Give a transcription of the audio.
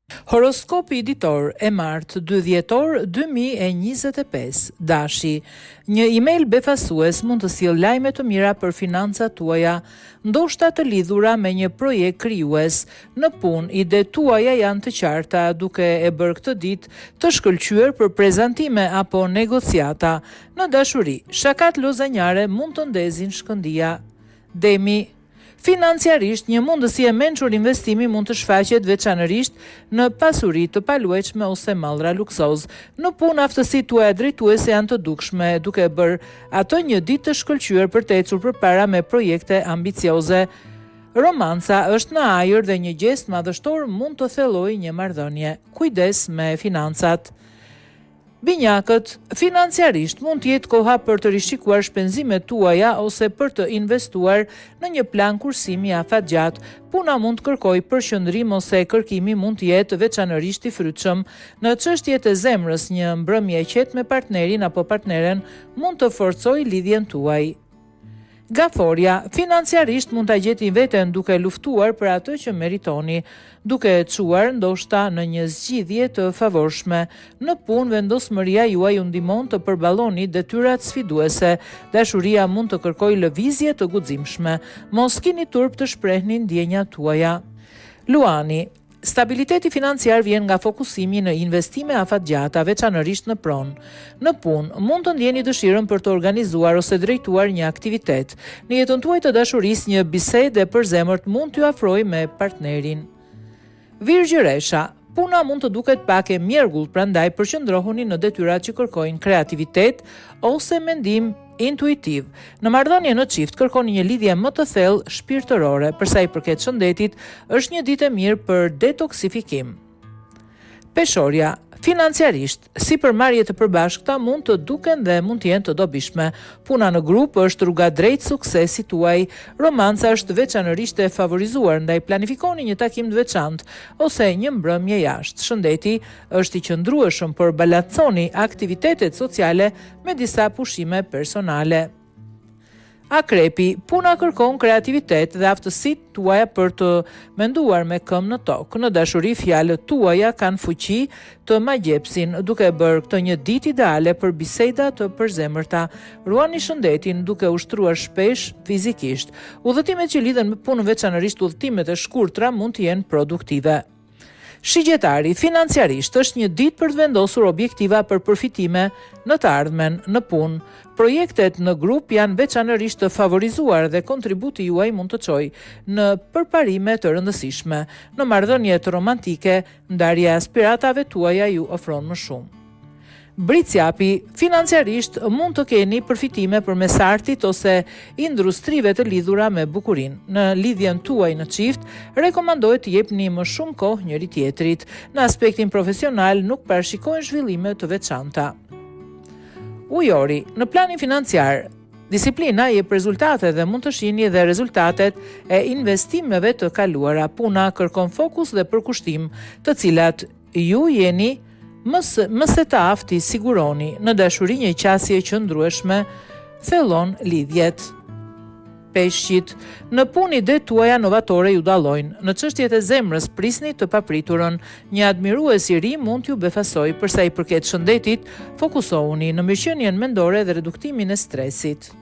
Horoskopi ditor e martë 2 dhjetor 2025. Dashi, një email befasues mund të sjellë lajme të mira për financat tuaja, ndoshta të lidhura me një projekt krijues. Në punë, idetë tuaja janë të qarta, duke e bërë këtë ditë të shkëlqyer për prezantime apo negociata. Në dashuri, shakat lozanjare mund të ndezin shkëndija. Demi, financiarisht, një mundësi e mençur investimi mund të shfaqet veçanërisht në pasuri të paluajtshme ose mallra luksoz. Në punë, aftësitë tuaja drejtuese janë të dukshme, duke bërë ato një ditë të shkëlqyer për të ecur përpara me projekte ambicioze. Romanca është në ajër dhe një gest madhështor mund të thellojë një marrëdhënie. Kujdes me financat. Binjakët, financiarisht mund të jetë koha për të rishikuar shpenzimet tuaja ose për të investuar në një plan kursimi afatgjatë. Puna mund të kërkojë përqendrim ose kërkimi mund të jetë veçanërisht i frytshëm. Në çështjet e zemrës, një mbrëmje e qetë me partnerin apo partneren mund të forcojë lidhjen tuaj. Gaforia, financiarisht mund ta gjeni veten duke luftuar për atë që meritoni, duke e çuar ndoshta në një zgjidhje të favorshme. Në punë, vendosmëria juaj ju ndihmon të përballoni detyrat sfiduese. Dashuria mund të kërkojë lëvizje të guximshme. Mos keni turp të shprehni ndjenjat tuaja. Luani, stabiliteti financiar vjen nga fokusimi në investime afatgjata, veçanërisht në pronë. Në punë, mund të ndjeni dëshirën për të organizuar ose drejtuar një aktivitet. Në jetën tuaj të dashurisë, një bisedë e përzemërt mund t'ju afrojë me partnerin. Virgjëresha, puna mund të duket pak e mjergull, prandaj përqendrohuni në detyrat që kërkojnë kreativitet ose mendim intuitiv. Në marrëdhënie në çift, kërkoni një lidhje më të thellë shpirtërore. Për sa i përket shëndetit, është një ditë e mirë për detoksifikim. Peshorja, financiarisht, si përmarrje të përbashkëta mund të duken dhe mund të jenë të dobishme. Puna në grup është rruga drejt suksesit tuaj. Romanca është veçanërisht e favorizuar, ndaj planifikoni një takim të veçantë ose një mbrëmje jashtë. Shëndeti është i qëndrueshëm, por balanconi aktivitetet sociale me disa pushime personale. Akrepi, puna kërkon kreativitet dhe aftësitë tuaja për të menduar me këmbë në tokë. Në dashuri, fjalët tuaja kanë fuqi të magjepsin, duke bërë këtë një ditë ideale për biseda të përzemërta. Ruani shëndetin duke ushtruar shpesh fizikisht. Udhëtimet që lidhen me punën, veçanërisht udhëtimet e shkurtra, mund të jenë produktive. Shigjetari, financiarisht është një ditë për të vendosur objektiva për përfitime në të ardhmen. Në punë, projektet në grup janë veçanërisht të favorizuar dhe kontributi juaj mund të çojë në përparime të rëndësishme. Në marrëdhëniet romantike, ndarja e aspiratave tuaja ju ofron më shumë. Bricjapi, financiarisht mund të keni përfitime përmes artit ose industrive të lidhura me bukurinë. Në lidhjen tuaj në çift, rekomandohet të jepni më shumë kohë njëri tjetrit. Në aspektin profesional nuk parashikohen zhvillime të veçanta. Ujori, në planin financiar, disiplina jep rezultate dhe mund të shihni edhe rezultatet e investimeve të kaluara. Puna kërkon fokus dhe përkushtim, të cilat ju jeni më së të afti siguroni. Në dashuri, një qasje qëndrueshme thellon lidhjet. Peshqit, në punë idetë tuaja novatore ju dallojnë. Në çështjet e zemrës prisni të papriturën. Një admirues i ri mund t'ju befasojë. Për sa i përket shëndetit, fokusohuni në mirëqenien mendore dhe reduktimin e stresit.